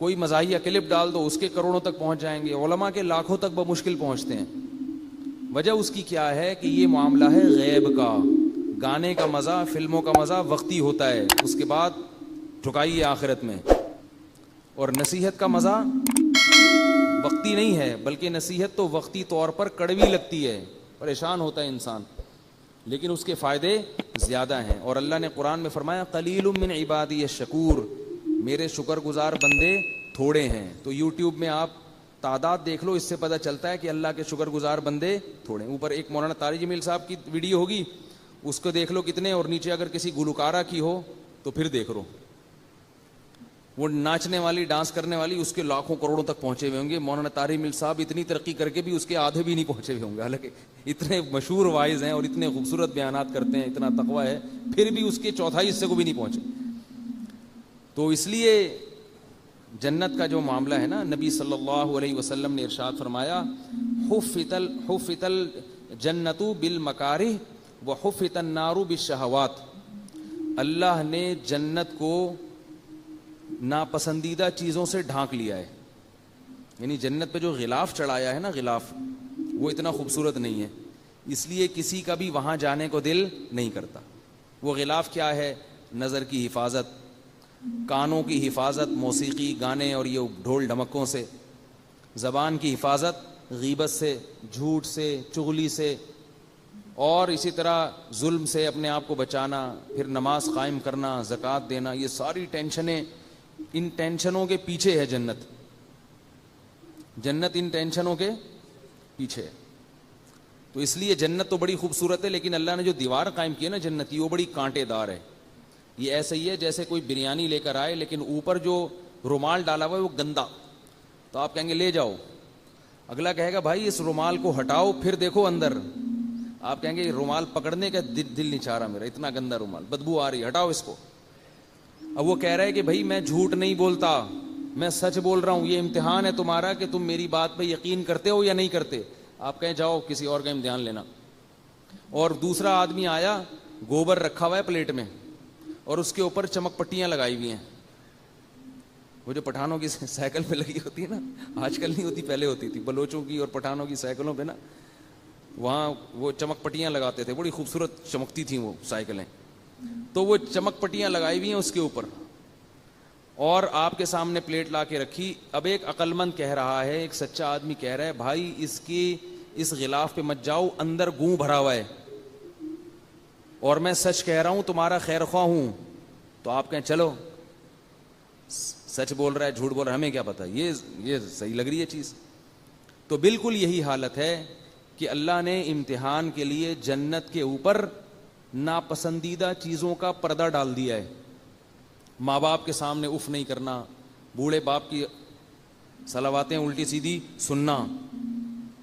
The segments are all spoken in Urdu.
کوئی مزاحیہ کلپ ڈال دو، اس کے کروڑوں تک پہنچ جائیں گے، علماء کے لاکھوں تک بمشکل پہنچتے ہیں۔ وجہ اس کی کیا ہے کہ یہ معاملہ ہے غیب کا۔ گانے کا مزہ، فلموں کا مزہ وقتی ہوتا ہے، اس کے بعد ٹھکائیے آخرت میں۔ اور نصیحت کا مزہ وقتی نہیں ہے، بلکہ نصیحت تو وقتی طور پر کڑوی لگتی ہے، پریشان ہوتا ہے انسان، لیکن اس کے فائدے زیادہ ہیں۔ اور اللہ نے قرآن میں فرمایا قلیل من عبادی الشکور، میرے شکر گزار بندے تھوڑے ہیں۔ تو یوٹیوب میں آپ تعداد دیکھ لو، اس سے پتہ چلتا ہے کہ اللہ کے شکر گزار بندے تھوڑے ہیں۔ اوپر ایک مولانا طارق جمیل صاحب کی ویڈیو ہوگی، اس کو دیکھ لو کتنے، اور نیچے اگر کسی گلوکارہ کی ہو تو پھر دیکھ لو، وہ ناچنے والی، ڈانس کرنے والی، اس کے لاکھوں کروڑوں تک پہنچے ہوئے ہوں گے۔ مولانا طارق جمیل صاحب اتنی ترقی کر کے بھی اس کے آدھے بھی نہیں پہنچے ہوئے ہوں گے، حالانکہ اتنے مشہور وائز ہیں اور اتنے خوبصورت بیانات کرتے ہیں، اتنا تقویٰ ہے، پھر بھی اس کے چوتھائی حصے کو بھی نہیں پہنچے۔ تو اس لیے جنت کا جو معاملہ ہے نا، نبی صلی اللہ علیہ وسلم نے ارشاد فرمایا حفت الجنت بالمکارہ وحفت النار بالشہوات، اللہ نے جنت کو ناپسندیدہ چیزوں سے ڈھانک لیا ہے، یعنی جنت پہ جو غلاف چڑھایا ہے نا، غلاف وہ اتنا خوبصورت نہیں ہے، اس لیے کسی کا بھی وہاں جانے کو دل نہیں کرتا۔ وہ غلاف کیا ہے؟ نظر کی حفاظت، کانوں کی حفاظت موسیقی، گانے اور یہ ڈھول ڈھمکوں سے، زبان کی حفاظت غیبت سے، جھوٹ سے، چغلی سے، اور اسی طرح ظلم سے اپنے آپ کو بچانا، پھر نماز قائم کرنا، زکوٰۃ دینا، یہ ساری ٹینشنیں، ان ٹینشنوں کے پیچھے ہے جنت۔ جنت ان ٹینشنوں کے پیچھے ہے۔ تو اس لیے جنت تو بڑی خوبصورت ہے، لیکن اللہ نے جو دیوار قائم کی ہے نا جنت کی، وہ بڑی کانٹے دار ہے۔ یہ ایسا ہی ہے جیسے کوئی بریانی لے کر آئے لیکن اوپر جو رومال ڈالا ہوا ہے وہ گندا، تو آپ کہیں گے لے جاؤ، اگلا کہے گا بھائی اس رومال کو ہٹاؤ پھر دیکھو اندر، آپ کہیں گے رومال پکڑنے کا دل نہیں چاہ رہا میرا، اتنا گندا رومال، بدبو آ رہی ہے، ہٹاؤ اس کو۔ اب وہ کہہ رہا ہے کہ بھائی میں جھوٹ نہیں بولتا، میں سچ بول رہا ہوں، یہ امتحان ہے تمہارا کہ تم میری بات پہ یقین کرتے ہو یا نہیں کرتے۔ آپ کہیں جاؤ کسی اور کا امتحان لینا۔ اور دوسرا آدمی آیا، گوبر رکھا ہوا ہے پلیٹ میں اور اس کے اوپر چمک پٹیاں لگائی ہوئی ہیں، وہ جو پٹھانوں کی سائیکل پہ لگی ہوتی ہے نا، آج کل نہیں ہوتی، پہلے ہوتی تھی، بلوچوں کی اور پٹھانوں کی سائیکلوں پہ نا، وہاں وہ چمک پٹیاں لگاتے تھے، بڑی خوبصورت چمکتی تھیں وہ سائیکلیں، تو وہ چمک پٹیاں لگائی ہوئی ہیں اس کے اوپر، اور آپ کے سامنے پلیٹ لا کے رکھی۔ اب ایک عقل مند کہہ رہا ہے، ایک سچا آدمی کہہ رہا ہے بھائی اس غلاف پہ مت جاؤ، اندر گوں بھرا ہوا ہے، اور میں سچ کہہ رہا ہوں، تمہارا خیر خواہ ہوں۔ تو آپ کہیں چلو سچ بول رہا ہے جھوٹ بول رہا ہے ہمیں کیا پتا، یہ صحیح لگ رہی ہے چیز۔ تو بالکل یہی حالت ہے کہ اللہ نے امتحان کے لیے جنت کے اوپر ناپسندیدہ چیزوں کا پردہ ڈال دیا ہے۔ ماں باپ کے سامنے اف نہیں کرنا، بوڑھے باپ کی صلواتیں الٹی سیدھی سننا،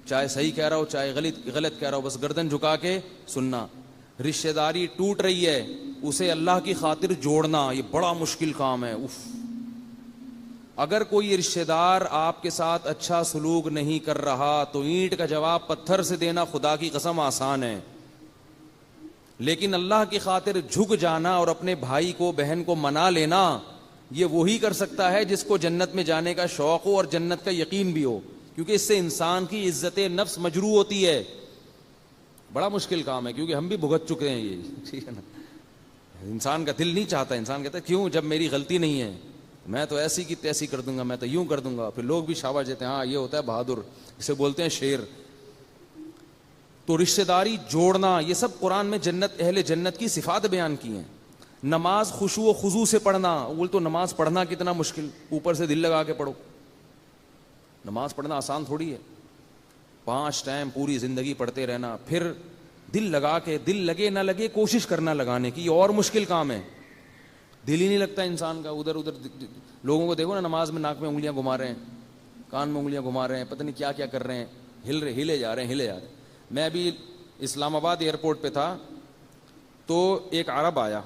چاہے صحیح کہہ رہا ہو چاہے غلط کہہ رہا ہو، بس گردن جھکا کے سننا۔ رشتہ داری ٹوٹ رہی ہے، اسے اللہ کی خاطر جوڑنا، یہ بڑا مشکل کام ہے۔ اگر کوئی رشتہ دار آپ کے ساتھ اچھا سلوک نہیں کر رہا تو اینٹ کا جواب پتھر سے دینا خدا کی قسم آسان ہے، لیکن اللہ کی خاطر جھک جانا اور اپنے بھائی کو بہن کو منا لینا، یہ وہی کر سکتا ہے جس کو جنت میں جانے کا شوق ہو اور جنت کا یقین بھی ہو، کیونکہ اس سے انسان کی عزت نفس مجروح ہوتی ہے۔ بڑا مشکل کام ہے، کیونکہ ہم بھی بھگت چکے ہیں یہ، ٹھیک ہے نا۔ انسان کا دل نہیں چاہتا، انسان کہتا ہے کیوں، جب میری غلطی نہیں ہے میں تو ایسی کی تیسی کر دوں گا، میں تو یوں کر دوں گا، پھر لوگ بھی شاباش دیتے ہیں، ہاں یہ ہوتا ہے بہادر، اسے بولتے ہیں شیر۔ تو رشتہ داری جوڑنا، یہ سب قرآن میں جنت، اہل جنت کی صفات بیان کی ہیں۔ نماز خشوع و خضوع سے پڑھنا، بول تو نماز پڑھنا کتنا مشکل، اوپر سے دل لگا کے پڑھو، نماز پڑھنا آسان تھوڑی ہے، 5 ٹائم پوری زندگی پڑھتے رہنا، پھر دل لگا کے، دل لگے نہ لگے کوشش کرنا لگانے کی، یہ اور مشکل کام ہے، دل ہی نہیں لگتا انسان کا، ادھر لوگوں کو دیکھو نا نماز میں ناک میں انگلیاں گھما رہے ہیں، کان میں انگلیاں گھما رہے ہیں، پتہ نہیں کیا کیا کر رہے ہیں، ہلے جا رہے ہیں۔ میں ابھی اسلام آباد ایئرپورٹ پہ تھا تو ایک عرب آیا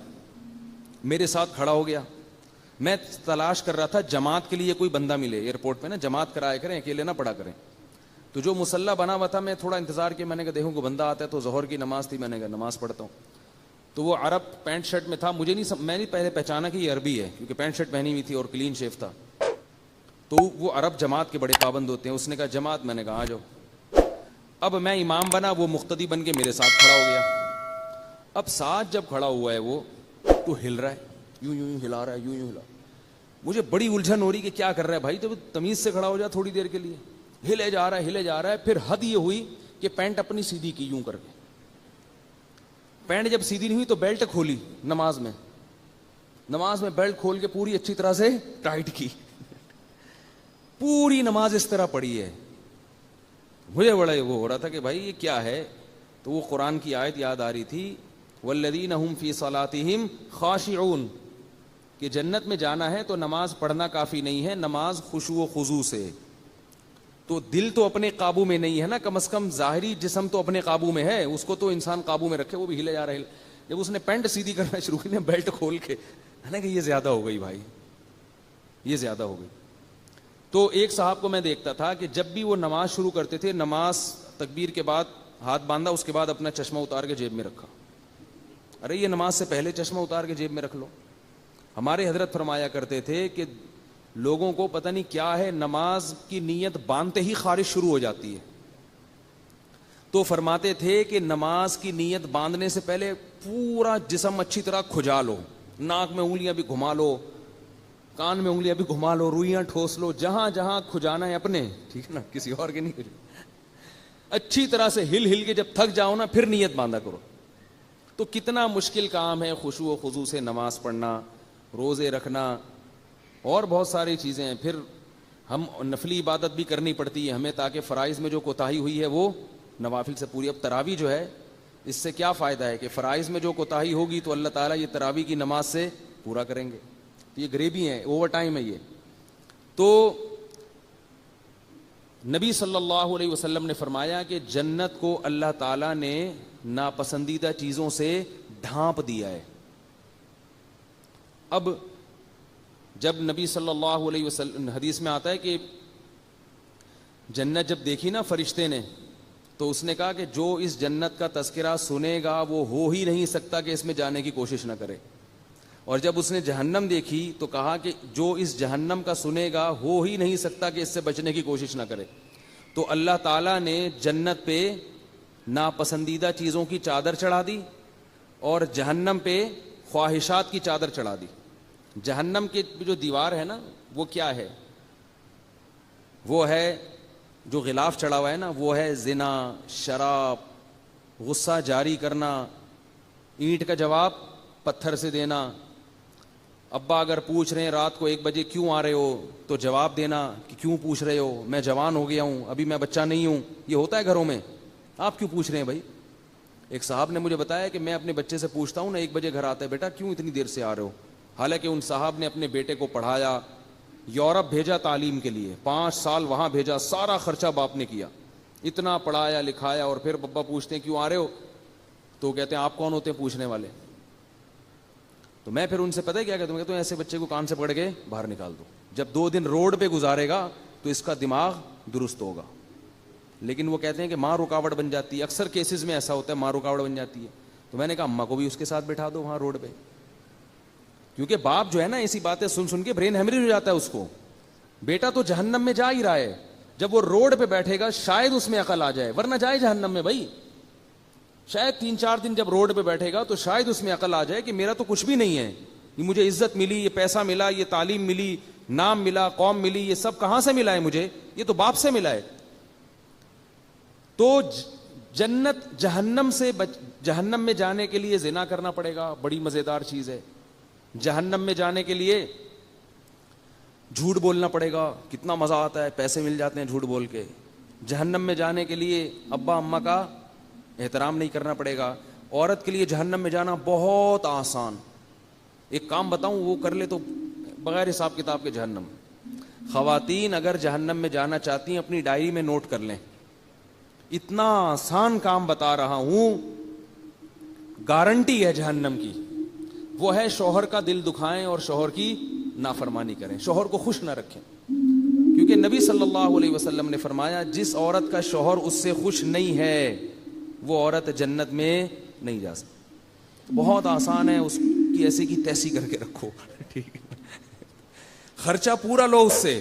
میرے ساتھ کھڑا ہو گیا، میں تلاش کر رہا تھا جماعت کے لیے کوئی بندہ ملے ایئرپورٹ پہ نا، جماعت کرایا کریں، اکیلے نہ پڑھا کریں، تو جو مسلح بنا ہوا تھا میں تھوڑا انتظار کیا، میں نے کہا دیکھوں کوئی بندہ آتا ہے، تو ظہر کی نماز تھی، میں نے کہا نماز پڑھتا ہوں، تو وہ عرب پینٹ شرٹ میں تھا، میں نہیں پہلے پہچانا کہ یہ عربی ہے، کیونکہ پینٹ شرٹ پہنی ہوئی تھی اور کلین شیف تھا۔ تو وہ عرب جماعت کے بڑے پابند ہوتے ہیں. اس نے کہا جماعت, میں نے کہا آ جاؤ. اب میں امام بنا, وہ مقتدی بن کے میرے ساتھ کھڑا ہو گیا. اب ساتھ جب کھڑا ہوا ہے وہ تو ہل رہا ہے, یوں یوں ہلا رہا ہے, یوں یوں ہلا. مجھے بڑی الجھن ہو رہی کہ کیا کر رہا ہے بھائی, تو تمیز سے کھڑا ہو جا تھوڑی دیر کے لیے. ہلے جا رہا ہے ہلے جا رہا ہے. پھر حد یہ ہوئی کہ پینٹ اپنی سیدھی کی یوں کر کے. پینٹ جب سیدھی نہیں ہوئی تو بیلٹ کھولی نماز میں بیلٹ کھول کے پوری اچھی طرح سے ٹائٹ کی. پوری نماز اس طرح پڑھی ہے. مجھے بڑا وہ ہو رہا تھا کہ بھائی یہ کیا ہے. تو وہ قرآن کی آیت یاد آ رہی تھی, والذین هم فی صلاتہم خاشعون, کہ جنت میں جانا ہے تو نماز پڑھنا کافی نہیں ہے, نماز خشوع و خضوع سے. تو دل تو اپنے قابو میں نہیں ہے نا, کم از کم ظاہری جسم تو اپنے قابو میں ہے, اس کو تو انسان قابو میں رکھے, وہ بھی ہلے جا رہا ہے. جب اس نے پینٹ سیدھی کرنا شروع کی, بیلٹ کھول کے, ہے نا کہ یہ زیادہ ہو گئی بھائی, یہ زیادہ ہو گئی. تو ایک صاحب کو میں دیکھتا تھا کہ جب بھی وہ نماز شروع کرتے تھے, نماز تکبیر کے بعد ہاتھ باندھا, اس کے بعد اپنا چشمہ اتار کے جیب میں رکھا. ارے یہ نماز سے پہلے چشمہ اتار کے جیب میں رکھ لو. ہمارے حضرت فرمایا کرتے تھے کہ لوگوں کو پتہ نہیں کیا ہے, نماز کی نیت باندھتے ہی خارش شروع ہو جاتی ہے. تو فرماتے تھے کہ نماز کی نیت باندھنے سے پہلے پورا جسم اچھی طرح کھجا لو, ناک میں انگلیاں بھی گھما لو, کان میں انگلیاں بھی گھما لو, روئیاں ٹھوس لو, جہاں جہاں کھجانا ہے اپنے, ٹھیک ہے نا, کسی اور کے نہیں. اچھی طرح سے ہل ہل کے جب تھک جاؤ نا, پھر نیت باندھا کرو. تو کتنا مشکل کام ہے خشوع و خضوع سے نماز پڑھنا, روزے رکھنا, اور بہت ساری چیزیں ہیں. پھر ہم نفلی عبادت بھی کرنی پڑتی ہے ہمیں, تاکہ فرائض میں جو کوتاہی ہوئی ہے وہ نوافل سے پوری. اب تراویح جو ہے, اس سے کیا فائدہ ہے کہ فرائض میں جو کوتاہی ہوگی تو اللہ تعالیٰ یہ تراویح کی نماز سے پورا کریں گے. یہ گریبی ہے, اوور ٹائم ہے یہ. تو نبی صلی اللہ علیہ وسلم نے فرمایا کہ جنت کو اللہ تعالیٰ نے ناپسندیدہ چیزوں سے ڈھانپ دیا ہے. اب جب نبی صلی اللہ علیہ وسلم, حدیث میں آتا ہے کہ جنت جب دیکھی نا فرشتے نے, تو اس نے کہا کہ جو اس جنت کا تذکرہ سنے گا وہ ہو ہی نہیں سکتا کہ اس میں جانے کی کوشش نہ کرے. اور جب اس نے جہنم دیکھی تو کہا کہ جو اس جہنم کا سنے گا ہو ہی نہیں سکتا کہ اس سے بچنے کی کوشش نہ کرے. تو اللہ تعالیٰ نے جنت پہ ناپسندیدہ چیزوں کی چادر چڑھا دی, اور جہنم پہ خواہشات کی چادر چڑھا دی. جہنم کی جو دیوار ہے نا, وہ کیا ہے, وہ ہے جو غلاف چڑھا ہوا ہے نا, وہ ہے زنا, شراب, غصہ جاری کرنا, اینٹ کا جواب پتھر سے دینا. ابا اگر پوچھ رہے ہیں رات کو 1 بجے کیوں آ رہے ہو, تو جواب دینا کہ کیوں پوچھ رہے ہو, میں جوان ہو گیا ہوں, ابھی میں بچہ نہیں ہوں. یہ ہوتا ہے گھروں میں, آپ کیوں پوچھ رہے ہیں بھائی. ایک صاحب نے مجھے بتایا کہ میں اپنے بچے سے پوچھتا ہوں نا, 1 بجے گھر آتا ہے, بیٹا کیوں اتنی دیر سے آ رہے ہو. حالانکہ ان صاحب نے اپنے بیٹے کو پڑھایا, یورپ بھیجا تعلیم کے لیے, 5 سال وہاں بھیجا, سارا خرچہ باپ نے کیا, اتنا پڑھایا لکھایا, اور پھر پپا پوچھتے ہیں کیوں آ رہے ہو, تو کہتے ہیں آپ کون ہوتے ہیں پوچھنے والے. تو میں پھر ان سے پتہ ہے کیا کہتا ہوں, کہتا ہوں ایسے بچے کو کان سے پکڑ کے باہر نکال دو, جب 2 دن روڈ پہ گزارے گا تو اس کا دماغ درست ہوگا. لیکن وہ کہتے ہیں کہ ماں رکاوٹ بن جاتی ہے, اکثر کیسز میں ایسا ہوتا ہے, ماں رکاوٹ بن جاتی ہے. تو میں نے کہا اماں کو بھی اس کے ساتھ بٹھا دو وہاں روڈ پہ, کیونکہ باپ جو ہے نا ایسی باتیں سن سن کے برین ہیمریج ہو جاتا ہے اس کو. بیٹا تو جہنم میں جا ہی رہا ہے, جب وہ روڈ پہ بیٹھے گا شاید اس میں عقل آ جائے, ورنہ جائے جہنم میں بھائی. شاید 3-4 دن جب روڈ پہ بیٹھے گا تو شاید اس میں عقل آ جائے کہ میرا تو کچھ بھی نہیں ہے, یہ مجھے عزت ملی, یہ پیسہ ملا, یہ تعلیم ملی, نام ملا, قوم ملی, یہ سب کہاں سے ملا ہے مجھے, یہ تو باپ سے ملا ہے. تو جنت جہنم میں جانے کے لیے زنا کرنا پڑے گا, بڑی مزیدار چیز ہے. جہنم میں جانے کے لیے جھوٹ بولنا پڑے گا, کتنا مزہ آتا ہے, پیسے مل جاتے ہیں جھوٹ بول کے. جہنم میں جانے کے لیے ابا اماں کا احترام نہیں کرنا پڑے گا. عورت کے لیے جہنم میں جانا بہت آسان. ایک کام بتاؤں, وہ کر لے تو بغیر حساب کتاب کے جہنم. خواتین اگر جہنم میں جانا چاہتی ہیں اپنی ڈائری میں نوٹ کر لیں, اتنا آسان کام بتا رہا ہوں, گارنٹی ہے جہنم کی. وہ ہے شوہر کا دل دکھائیں اور شوہر کی نافرمانی کریں, شوہر کو خوش نہ رکھیں. کیونکہ نبی صلی اللہ علیہ وسلم نے فرمایا جس عورت کا شوہر اس سے خوش نہیں ہے وہ عورت جنت میں نہیں جا سکتی. بہت آسان ہے, اس کی ایسی کی تیسی کر کے رکھو, ٹھیک ہے, خرچہ پورا لو اس سے,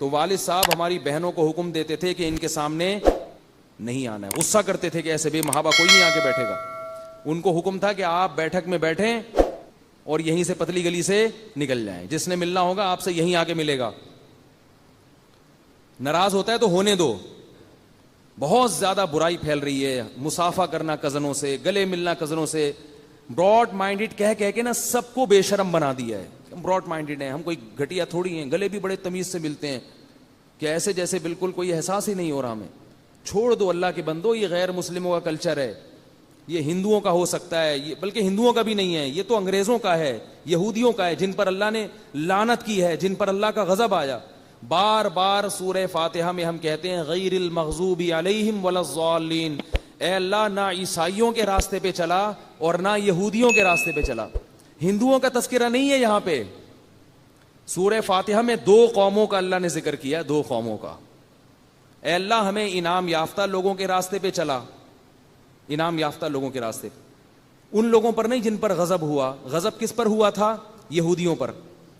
تو والد صاحب ہماری بہنوں کو حکم دیتے تھے کہ ان کے سامنے نہیں آنا ہے. غصہ کرتے تھے کہ ایسے بے محابہ کوئی نہیں آ کے بیٹھے گا. ان کو حکم تھا کہ آپ بیٹھک میں بیٹھیں اور یہیں سے پتلی گلی سے نکل جائیں, جس نے ملنا ہوگا آپ سے یہیں آ کے ملے گا. ناراض ہوتا ہے تو ہونے دو. بہت زیادہ برائی پھیل رہی ہے, مصافحہ کرنا کزنوں سے, گلے ملنا کزنوں سے, براڈ مائنڈڈ کہہ کے نا سب کو بے شرم بنا دیا ہے. ہم براڈ مائنڈڈ ہیں, ہم کوئی گھٹیا تھوڑی ہیں, گلے بھی بڑے تمیز سے ملتے ہیں کہ ایسے جیسے بالکل کوئی احساس ہی نہیں ہو رہا ہمیں. چھوڑ دو اللہ کے بندو, یہ غیر مسلموں کا کلچر ہے, یہ ہندوؤں کا ہو سکتا ہے, یہ بلکہ ہندوؤں کا بھی نہیں ہے, یہ تو انگریزوں کا ہے, یہودیوں کا ہے, جن پر اللہ نے لعنت کی ہے, جن پر اللہ کا غضب آیا. بار بار سورہ فاتحہ میں ہم کہتے ہیں غیر المغضوب علیہم ولا الضالین, اے اللہ نہ عیسائیوں کے راستے پہ چلا اور نہ یہودیوں کے راستے پہ چلا. ہندوؤں کا تذکرہ نہیں ہے یہاں پہ. سورہ فاتحہ میں 2 قوموں کا اللہ نے ذکر کیا, 2 قوموں کا. اے اللہ ہمیں انعام یافتہ لوگوں کے راستے پہ چلا, انعام یافتہ لوگوں کے راستے پہ, ان لوگوں پر نہیں جن پر غضب ہوا. غضب کس پر ہوا تھا؟ یہودیوں پر.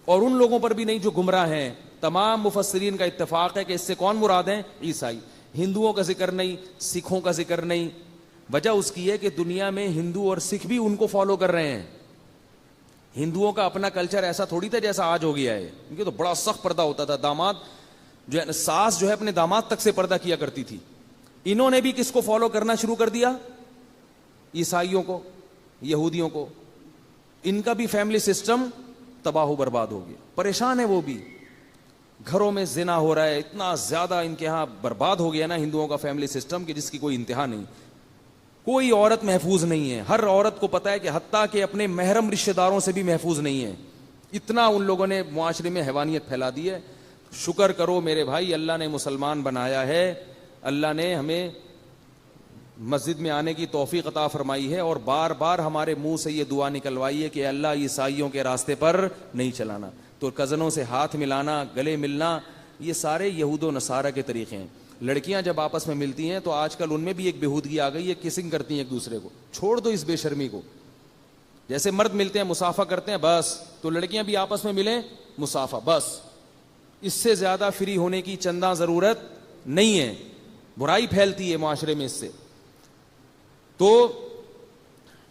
اور ان لوگوں پر بھی نہیں جو گمراہ ہیں. تمام مفسرین کا اتفاق ہے کہ اس سے کون مراد ہیں؟ عیسائی. ہندوؤں کا ذکر نہیں, سکھوں کا ذکر نہیں. وجہ اس کی ہے کہ دنیا میں ہندو اور سکھ بھی ان کو فالو کر رہے ہیں. ہندوؤں کا اپنا کلچر ایسا تھوڑی تھا جیسا آج ہو گیا ہے. ان کے تو بڑا سخت پردہ ہوتا تھا, داماد جو ہے ساس جو ہے اپنے داماد تک سے پردہ کیا کرتی تھی. انہوں نے بھی کس کو فالو کرنا شروع کر دیا؟ عیسائیوں کو, یہودیوں کو. ان کا بھی فیملی سسٹم تباہ و برباد ہو گیا. پریشان ہے وہ بھی, گھروں میں زنا ہو رہا ہے, اتنا زیادہ ان کے ہاں برباد ہو گیا نا ہندوؤں کا فیملی سسٹم کہ جس کی کوئی انتہا نہیں. کوئی عورت محفوظ نہیں ہے. ہر عورت کو پتا ہے کہ حتیٰ کہ اپنے محرم رشتہ داروں سے بھی محفوظ نہیں ہے. اتنا ان لوگوں نے معاشرے میں حیوانیت پھیلا دی ہے. شکر کرو میرے بھائی, اللہ نے مسلمان بنایا ہے, اللہ نے ہمیں مسجد میں آنے کی توفیق عطا فرمائی ہے, اور بار بار ہمارے منہ سے یہ دعا نکلوائی ہے کہ اللہ عیسائیوں کے راستے پر نہیں چلانا. تو کزنوں سے ہاتھ ملانا, گلے ملنا, یہ سارے یہود و نصارہ کے طریقے ہیں. لڑکیاں جب آپس میں ملتی ہیں تو آج کل ان میں بھی ایک بےہودگی آ گئی ہے, کسنگ کرتی ہیں ایک دوسرے کو. چھوڑ دو اس بے شرمی کو. جیسے مرد ملتے ہیں مصافحہ کرتے ہیں بس, تو لڑکیاں بھی آپس میں ملیں مصافحہ بس. اس سے زیادہ فری ہونے کی چندہ ضرورت نہیں ہے. برائی پھیلتی ہے معاشرے میں اس سے. تو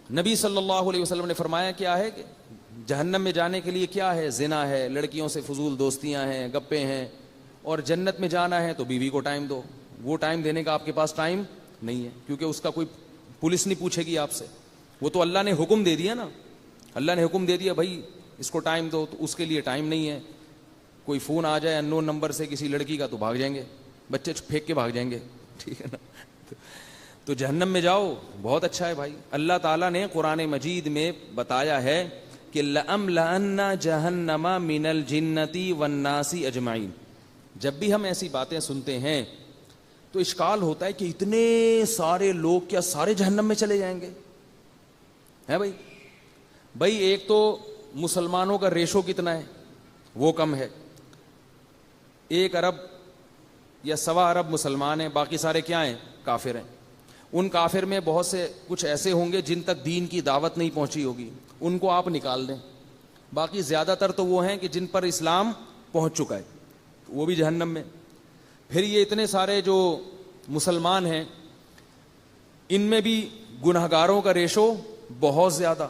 نبی صلی اللہ علیہ وسلم نے فرمایا کیا ہے کہ جہنم میں جانے کے لیے کیا ہے؟ زنا ہے, لڑکیوں سے فضول دوستیاں ہیں, گپے ہیں. اور جنت میں جانا ہے تو بیوی کو ٹائم دو. وہ ٹائم دینے کا آپ کے پاس ٹائم نہیں ہے, کیونکہ اس کا کوئی پولیس نہیں پوچھے گی آپ سے. وہ تو اللہ نے حکم دے دیا نا, اللہ نے حکم دے دیا بھائی اس کو ٹائم دو, تو اس کے لیے ٹائم نہیں ہے. کوئی فون آ جائے اننون نمبر سے کسی لڑکی کا تو بھاگ جائیں گے, بچے پھینک کے بھاگ جائیں گے, ٹھیک ہے نا. تو جہنم میں جاؤ بہت اچھا ہے بھائی. اللہ تعالیٰ نے قرآن مجید میں بتایا ہے کہ لَأَمْلَأَنَّ جَهَنَّمَ مِنَ الْجِنَّةِ وَالنَّاسِ أَجْمَعِينَ. جب بھی ہم ایسی باتیں سنتے ہیں تو اشکال ہوتا ہے کہ اتنے سارے لوگ کیا سارے جہنم میں چلے جائیں گے؟ ہے بھائی ایک تو مسلمانوں کا ریشو کتنا ہے, وہ کم ہے. 1 ارب یا 1.25 ارب مسلمان ہیں, باقی سارے کیا ہیں؟ کافر ہیں. ان کافر میں بہت سے کچھ ایسے ہوں گے جن تک دین کی دعوت نہیں پہنچی ہوگی, ان کو آپ نکال دیں. باقی زیادہ تر تو وہ ہیں کہ جن پر اسلام پہنچ چکا ہے, وہ بھی جہنم میں. پھر یہ اتنے سارے جو مسلمان ہیں ان میں بھی گنہگاروں کا ریشو بہت زیادہ.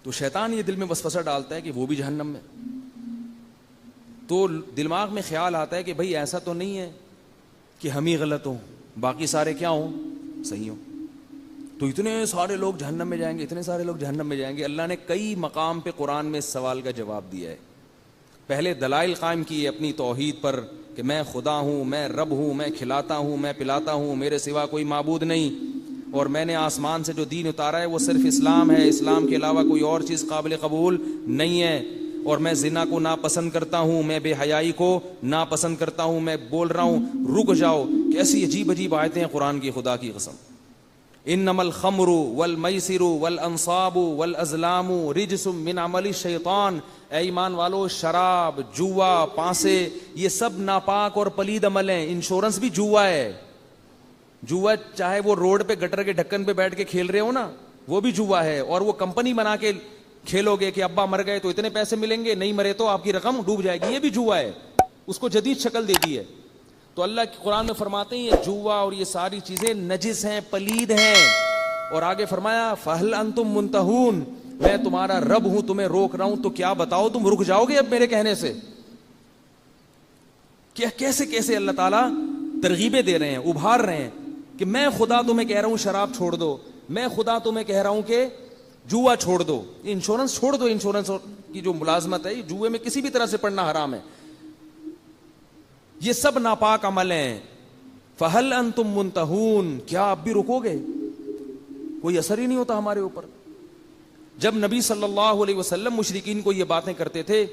تو شیطان یہ دل میں وسوسہ ڈالتا ہے کہ وہ بھی جہنم میں. تو دماغ میں خیال آتا ہے کہ بھئی ایسا تو نہیں ہے کہ ہم ہی غلط ہوں, باقی سارے کیا ہوں؟ صحیح ہوں. تو اتنے سارے لوگ جہنم میں جائیں گے, اتنے سارے لوگ جہنم میں جائیں گے. اللہ نے کئی مقام پہ قرآن میں اس سوال کا جواب دیا ہے. پہلے دلائل قائم کیے اپنی توحید پر کہ میں خدا ہوں, میں رب ہوں, میں کھلاتا ہوں, میں پلاتا ہوں, میرے سوا کوئی معبود نہیں, اور میں نے آسمان سے جو دین اتارا ہے وہ صرف اسلام ہے, اسلام کے علاوہ کوئی اور چیز قابل قبول نہیں ہے, اور میں زنا کو ناپسند کرتا ہوں, میں بے حیائی کو ناپسند کرتا ہوں. میں بول رہا ہوں رک جاؤ. کیسی عجیب عجیب آیتیں ہیں قرآن کی, خدا کی قسم. انما الخمر والمیسر والانصاب والازلام رجس من عمل الشیطان. اے ایمان والو, شراب, جوا, پانسے, یہ سب ناپاک اور پلید عمل ہیں. انشورنس بھی جوا ہے. جوا چاہے وہ روڈ پہ گٹر کے ڈھکن پہ بیٹھ کے کھیل رہے ہو نا, وہ بھی جوا ہے. اور وہ کمپنی بنا کے کھیلو گے کہ ابا مر گئے تو اتنے پیسے ملیں گے, نہیں مرے تو آپ کی رقم ڈوب جائے گی, یہ بھی جوا ہے. اس کو جدید شکل دے دی ہے. تو اللہ کے قرآن میں فرماتے ہیں یہ جوا اور یہ ساری چیزیں نجس ہیں, پلید ہیں. اور آگے فرمایا فہل انتم منتہون, میں تمہارا رب ہوں, تمہیں روک رہا ہوں, تو کیا بتاؤ تم رک جاؤ گے اب میرے کہنے سے؟ کیا کیسے کیسے اللہ تعالیٰ ترغیبیں دے رہے ہیں, ابھار رہے ہیں کہ میں خدا تمہیں کہہ رہا ہوں شراب چھوڑ دو, میں خدا تمہیں کہہ رہا ہوں کہ جوا چھوڑ دو, انشورنس چھوڑ دو, انشورنس کی جو ملازمت ہے جوئے میں کسی بھی طرح سے پڑنا حرام ہے, یہ سب ناپاک عمل ہیں. فہل انتم منتہون, کیا اب بھی رکو گے؟ کوئی اثر ہی نہیں ہوتا ہمارے اوپر. جب نبی صلی اللہ علیہ وسلم مشرکین کو یہ باتیں کرتے تھے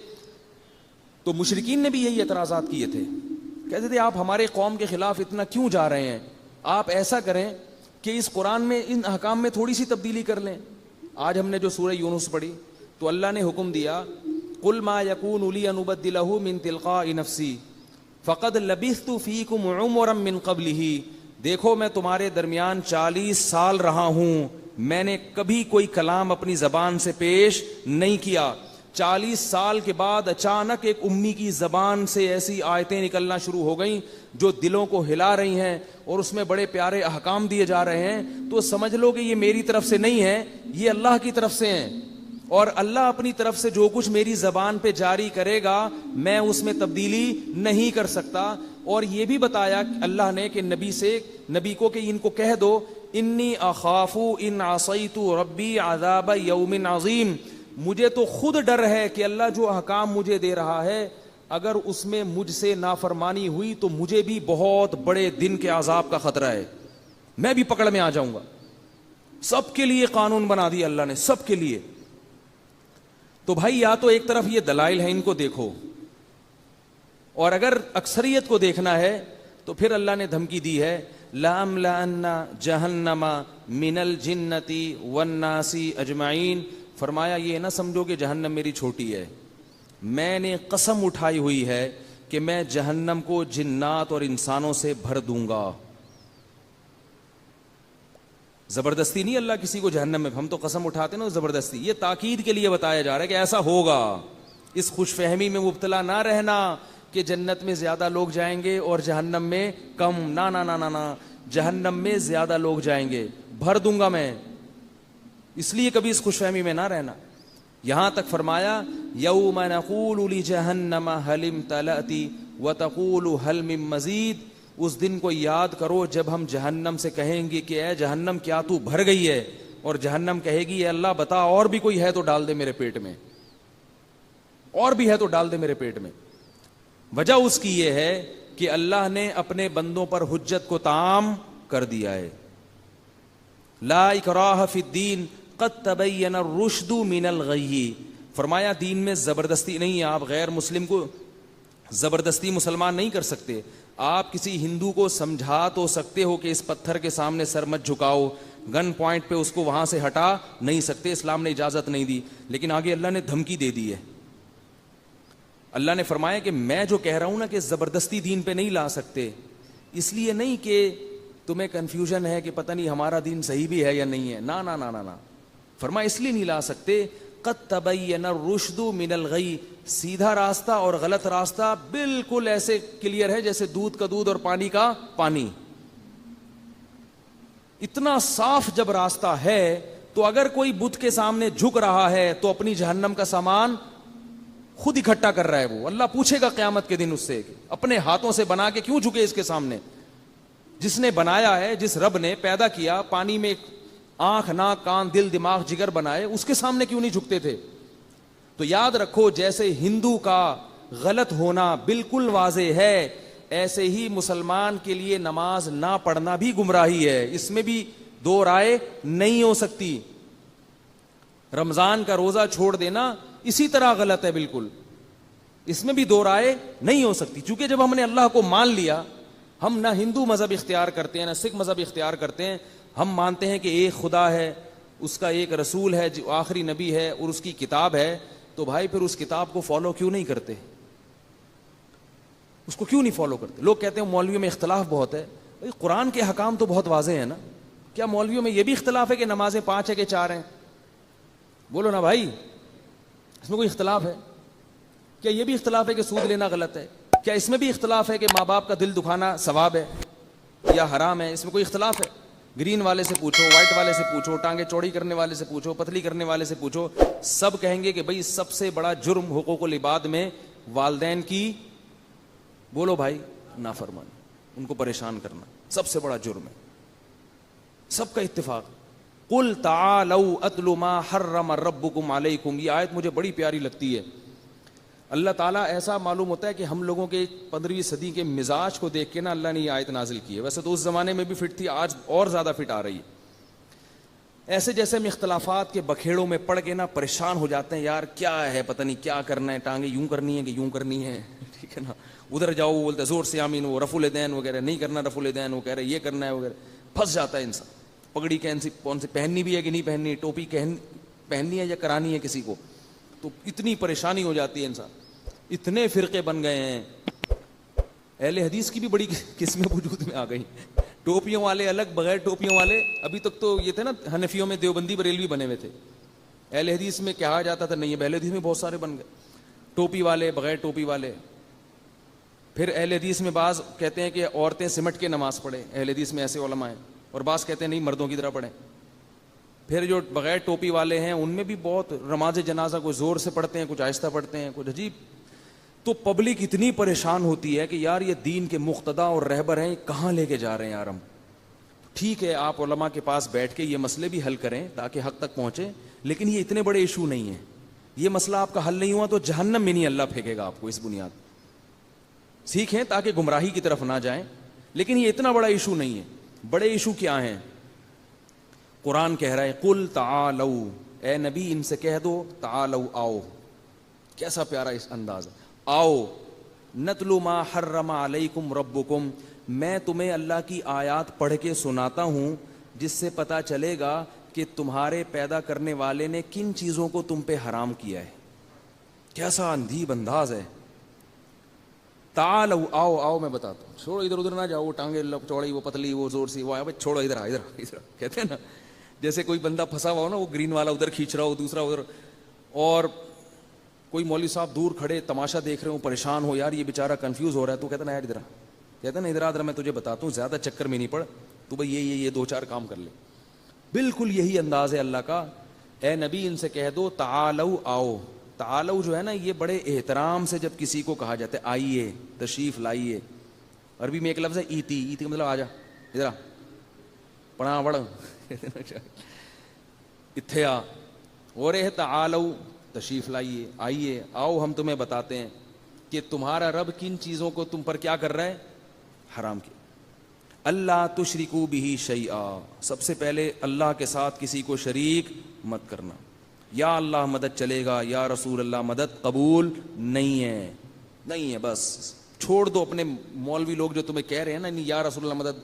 تو مشرکین نے بھی یہی اعتراضات کیے تھے, کہتے تھے آپ ہمارے قوم کے خلاف اتنا کیوں جا رہے ہیں, آپ ایسا کریں کہ اس قرآن میں ان احکام میں تھوڑی سی تبدیلی کر لیں. آج ہم نے جو سورہ یونس پڑھی تو اللہ نے حکم دیا قل ما یکون لی ان ابدلہ من تلقاء نفسی فقد لبثت فیکم عمرا من قبلہ, دیکھو میں تمہارے درمیان 40 سال رہا ہوں, میں نے کبھی کوئی کلام اپنی زبان سے پیش نہیں کیا. 40 سال کے بعد اچانک ایک امی کی زبان سے ایسی آیتیں نکلنا شروع ہو گئیں جو دلوں کو ہلا رہی ہیں اور اس میں بڑے پیارے احکام دیے جا رہے ہیں, تو سمجھ لو کہ یہ میری طرف سے نہیں ہے, یہ اللہ کی طرف سے ہیں. اور اللہ اپنی طرف سے جو کچھ میری زبان پہ جاری کرے گا میں اس میں تبدیلی نہیں کر سکتا. اور یہ بھی بتایا اللہ نے کہ نبی کو کہ ان کو کہہ دو انی اخاف ان عصیت ربی عذاب یوم عظیم, مجھے تو خود ڈر ہے کہ اللہ جو احکام مجھے دے رہا ہے اگر اس میں مجھ سے نافرمانی ہوئی تو مجھے بھی بہت بڑے دن کے عذاب کا خطرہ ہے, میں بھی پکڑ میں آ جاؤں گا. سب کے لیے قانون بنا دیا اللہ نے, سب کے لیے. تو بھائی یا تو ایک طرف یہ دلائل ہیں ان کو دیکھو, اور اگر اکثریت کو دیکھنا ہے تو پھر اللہ نے دھمکی دی ہے لَأَمْلَأَنَّ جَهَنَّمَ مِنَ الْجِنَّةِ وَالنَّاسِ اجمعین, فرمایا یہ نہ سمجھو کہ جہنم میری چھوٹی ہے, میں نے قسم اٹھائی ہوئی ہے کہ میں جہنم کو جنات اور انسانوں سے بھر دوں گا. زبردستی نہیں اللہ کسی کو جہنم میں, ہم تو قسم اٹھاتے ہیں نا زبردستی, یہ تاکید کے لیے بتایا جا رہا ہے کہ ایسا ہوگا. اس خوش فہمی میں مبتلا نہ رہنا کہ جنت میں زیادہ لوگ جائیں گے اور جہنم میں کم, نا نا نا نا نا, جہنم میں زیادہ لوگ جائیں گے, بھر دوں گا میں, اس لیے کبھی اس خوش فہمی میں نہ رہنا. یہاں تک فرمایا یوم نقول لجہنم هل امتلأت وتقول هل من مزید, اس دن کو یاد کرو جب ہم جہنم سے کہیں گے کہ اے جہنم کیا تو بھر گئی ہے, اور جہنم کہے گی اے اللہ بتا اور بھی کوئی ہے تو ڈال دے میرے پیٹ میں, اور بھی ہے تو ڈال دے میرے پیٹ میں. وجہ اس کی یہ ہے کہ اللہ نے اپنے بندوں پر حجت کو تام کر دیا ہے. لا اکراہ فی الدین قد تبین الرشد من الغی, فرمایا دین میں زبردستی نہیں ہے, آپ غیر مسلم کو زبردستی مسلمان نہیں کر سکتے. آپ کسی ہندو کو سمجھا تو سکتے ہو کہ اس پتھر کے سامنے سر مت جھکاؤ, گن پوائنٹ پہ اس کو وہاں سے ہٹا نہیں سکتے, اسلام نے اجازت نہیں دی. لیکن آگے اللہ نے دھمکی دے دی ہے. اللہ نے فرمایا کہ میں جو کہہ رہا ہوں نا کہ زبردستی دین پہ نہیں لا سکتے, اس لیے نہیں کہ تمہیں کنفیوژن ہے کہ پتہ نہیں ہمارا دین صحیح بھی ہے یا نہیں ہے, نا نا نا نا نا, فرمایا اس لیے نہیں لا سکتے قد تبین الرشد من الغی, سیدھا راستہ اور غلط راستہ بالکل ایسے کلیئر ہے جیسے دودھ کا دودھ اور پانی کا پانی. اتنا صاف جب راستہ ہے تو اگر کوئی بت کے سامنے جھک رہا ہے تو اپنی جہنم کا سامان خود اکٹھا کر رہا ہے. وہ اللہ پوچھے گا قیامت کے دن اس سے اپنے ہاتھوں سے بنا کے کیوں جھکے اس کے سامنے. جس نے بنایا ہے, جس رب نے پیدا کیا, پانی میں آنکھ ناک کان دل دماغ جگر بنائے, اس کے سامنے کیوں نہیں جھکتے تھے. تو یاد رکھو جیسے ہندو کا غلط ہونا بالکل واضح ہے, ایسے ہی مسلمان کے لیے نماز نہ پڑھنا بھی گمراہی ہے, اس میں بھی دو رائے نہیں ہو سکتی. رمضان کا روزہ چھوڑ دینا اسی طرح غلط ہے بالکل, اس میں بھی دو رائے نہیں ہو سکتی. چونکہ جب ہم نے اللہ کو مان لیا, ہم نہ ہندو مذہب اختیار کرتے ہیں نہ سکھ مذہب اختیار کرتے ہیں, ہم مانتے ہیں کہ ایک خدا ہے, اس کا ایک رسول ہے جو آخری نبی ہے اور اس کی کتاب ہے, تو بھائی پھر اس کتاب کو فالو کیوں نہیں کرتے, اس کو کیوں نہیں فالو کرتے. لوگ کہتے ہیں مولویوں میں اختلاف بہت ہے, قرآن کے حکام تو بہت واضح ہیں نا, کیا مولویوں میں یہ بھی اختلاف ہے کہ نمازیں 5 ہے کہ 4 ہیں؟ بولو نا بھائی, اس میں کوئی اختلاف ہے کیا؟ یہ بھی اختلاف ہے کہ سود لینا غلط ہے, کیا اس میں بھی اختلاف ہے کہ ماں باپ کا دل دکھانا ثواب ہے یا حرام ہے؟ اس میں کوئی اختلاف ہے؟ گرین والے سے پوچھو، وائٹ والے سے پوچھو، ٹانگیں چوڑی کرنے والے سے پوچھو، پتلی کرنے والے سے پوچھو، سب کہیں گے کہ بھائی سب سے بڑا جرم حقوق العباد میں والدین کی، بولو بھائی، نافرمانی، ان کو پریشان کرنا سب سے بڑا جرم ہے، سب کا اتفاق۔ قل تعالوا اتل ما حرم ربکم علیکم، یہ آیت مجھے بڑی پیاری لگتی ہے۔ اللہ تعالیٰ ایسا معلوم ہوتا ہے کہ ہم لوگوں کے 15ویں صدی کے مزاج کو دیکھ کے نا اللہ نے یہ آیت نازل کی ہے، ویسے تو اس زمانے میں بھی فٹ تھی، آج اور زیادہ فٹ آ رہی ہے۔ ایسے جیسے ہم اختلافات کے بکھیڑوں میں پڑ کے نا پریشان ہو جاتے ہیں، یار کیا ہے، پتہ نہیں کیا کرنا ہے، ٹانگیں یوں کرنی ہے کہ یوں کرنی ہے، ٹھیک ہے نا، ادھر جاؤ وہ بولتے زور سے آمین، وہ رفع الیدین وغیرہ نہیں کرنا، رفع الیدین وہ کہہ رہے یہ کرنا ہے وغیرہ، پھنس جاتا ہے انسان۔ پگڑی کون سی پہننی بھی ہے کہ نہیں پہننی، ٹوپی پہننی ہے یا کرانی ہے کسی کو، تو اتنی پریشانی ہو جاتی ہے انسان۔ اتنے فرقے بن گئے ہیں، اہل حدیث کی بھی بڑی قسمیں وجود میں آ گئی، ٹوپیوں والے الگ، بغیر ٹوپیوں والے۔ ابھی تک تو یہ تھے نا حنفیوں میں دیوبندی بریلوی بنے ہوئے تھے، اہل حدیث میں کہا جاتا تھا نہیں، اہل حدیث میں بہت سارے بن گئے، ٹوپی والے، بغیر ٹوپی والے۔ پھر اہل حدیث میں بعض کہتے ہیں کہ عورتیں سمٹ کے نماز پڑھیں، اہل حدیث میں ایسے علماء ہیں، اور بعض کہتے ہیں نہیں مردوں کی طرح پڑھیں۔ پھر جو بغیر ٹوپی والے ہیں ان میں بھی بہت، نماز جنازہ کچھ زور سے پڑھتے ہیں، کچھ آہستہ پڑھتے ہیں، کچھ عجیب۔ تو پبلک اتنی پریشان ہوتی ہے کہ یار یہ دین کے مقتدا اور رہبر ہیں، کہاں لے کے جا رہے ہیں یار ہم۔ ٹھیک ہے آپ علماء کے پاس بیٹھ کے یہ مسئلے بھی حل کریں تاکہ حق تک پہنچے، لیکن یہ اتنے بڑے ایشو نہیں ہیں، یہ مسئلہ آپ کا حل نہیں ہوا تو جہنم میں نہیں اللہ پھینکے گا آپ کو اس بنیاد۔ سیکھیں تاکہ گمراہی کی طرف نہ جائیں، لیکن یہ اتنا بڑا ایشو نہیں ہے۔ بڑے ایشو کیا ہیں؟ قرآن کہہ رہا ہے قل تعالوا، اے نبی ان سے کہہ دو تعالوا، آؤ۔ کیسا پیارا اس انداز ہے، آؤ، نتلو ما حرم علیکم ربکم، میں تمہیں اللہ کی آیات پڑھ کے سناتا ہوں جس سے پتہ چلے گا کہ تمہارے پیدا کرنے والے نے کن چیزوں کو تم پہ حرام کیا ہے۔ کیسا اندھیب انداز ہے، تعالوا، آؤ آؤ میں بتاتا ہوں، چھوڑو ادھر ادھر نہ جاؤ، وہ ٹانگیں چوڑی، وہ پتلی، وہ زور سی، وہ آیا بھائی چھوڑو ادھر ادھر ادھر، کہتے ہیں نا جیسے کوئی بندہ پھنسا ہوا ہو نا، وہ گرین والا ادھر کھینچ رہا ہو، دوسرا ادھر، اور کوئی مولوی صاحب دور کھڑے تماشا دیکھ رہے ہو، پریشان ہو، یار یہ بیچارہ کنفیوز ہو رہا ہے، تو کہتا نا یار ادھر، کہتا نا ادھر ادھر میں تجھے بتاتا ہوں، زیادہ چکر میں نہیں پڑ، تو بھائی یہ دو چار کام کر لے۔ بالکل یہی انداز ہے اللہ کا، اے نبی ان سے کہہ دو تعالوا، آؤ۔ تعالوا جو ہے نا یہ بڑے احترام سے جب کسی کو کہا جاتا ہے آئیے، تشریف لائیے۔ عربی میں ایک لفظ ہے ایتی، ایتی کا مطلب آ جا، ادھر پڑھا پڑھ، اتھے آ، اور ہے تعالوا، تشریف لائیے، آئیے، آؤ ہم تمہیں بتاتے ہیں کہ تمہارا رب کن چیزوں کو تم پر کیا کر رہا ہے، حرام کیا۔ اللہ تشرکوا بہ شیئا، سب سے پہلے اللہ کے ساتھ کسی کو شریک مت کرنا۔ یا اللہ مدد چلے گا، یا رسول اللہ مدد قبول نہیں ہے، نہیں ہے، بس چھوڑ دو اپنے مولوی لوگ جو تمہیں کہہ رہے ہیں نا یا رسول اللہ مدد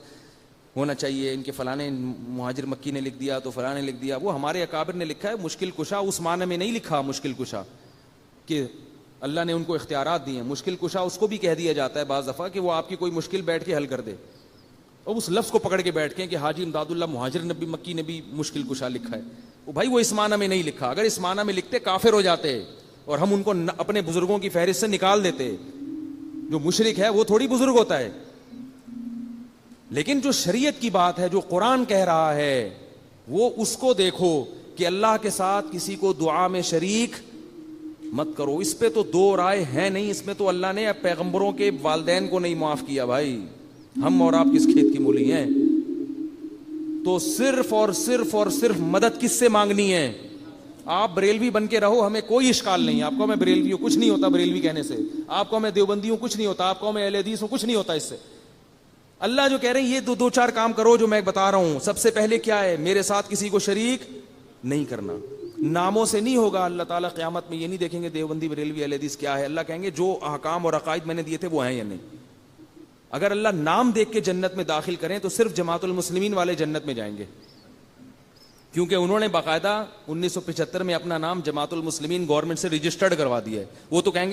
ہونا چاہیے، ان کے فلانے مہاجر مکی نے لکھ دیا تو فلاں نے لکھ دیا، وہ ہمارے اکابر نے لکھا ہے۔ مشکل کشا اس معنی میں نہیں لکھا مشکل کشا کہ اللہ نے ان کو اختیارات دیے ہیں، مشکل کشا اس کو بھی کہہ دیا جاتا ہے بعض دفعہ کہ وہ آپ کی کوئی مشکل بیٹھ کے حل کر دے، اور اس لفظ کو پکڑ کے بیٹھ کے کہ حاجی امداد اللہ مہاجر نبی مکی نے بھی مشکل کشا لکھا ہے، وہ بھائی وہ اس معنی میں نہیں لکھا، اگر اس معنی میں لکھتے کافر ہو جاتے اور ہم ان کو اپنے بزرگوں کی فہرست سے نکال دیتے۔ جو مشرک ہے وہ تھوڑی بزرگ ہوتا ہے، لیکن جو شریعت کی بات ہے، جو قرآن کہہ رہا ہے، وہ اس کو دیکھو کہ اللہ کے ساتھ کسی کو دعا میں شریک مت کرو۔ اس پہ تو دو رائے ہیں نہیں، اس میں تو اللہ نے پیغمبروں کے والدین کو نہیں معاف کیا بھائی، ہم اور آپ کس کھیت کی مولی ہیں؟ تو صرف اور صرف اور صرف مدد کس سے مانگنی ہے؟ آپ بریلوی بن کے رہو، ہمیں کوئی اشکال نہیں، آپ کو میں بریلوی ہوں کچھ نہیں ہوتا بریلوی کہنے سے، آپ کو میں دیوبندی ہوں کچھ نہیں ہوتا، آپ کو میں اہل حدیث ہوں کچھ نہیں ہوتا اس سے۔ اللہ جو کہہ رہے ہیں یہ دو چار کام کرو جو میں بتا رہا ہوں، سب سے پہلے کیا ہے؟ میرے ساتھ کسی کو شریک نہیں کرنا۔ ناموں سے نہیں ہوگا، اللہ تعالیٰ قیامت میں یہ نہیں دیکھیں گے دیوبندی بریلوی اہل حدیث کیا ہے، اللہ کہیں گے جو احکام اور عقائد میں نے دیے تھے وہ ہیں یا نہیں۔ اگر اللہ نام دیکھ کے جنت میں داخل کریں تو صرف جماعت المسلمین والے جنت میں جائیں گے، کیونکہ انہوں نے باقاعدہ 1975 میں اپنا نام جماعت المسلمین گورنمنٹ سے رجسٹرڈ کروا دیا ہے، وہ تو کہیں گے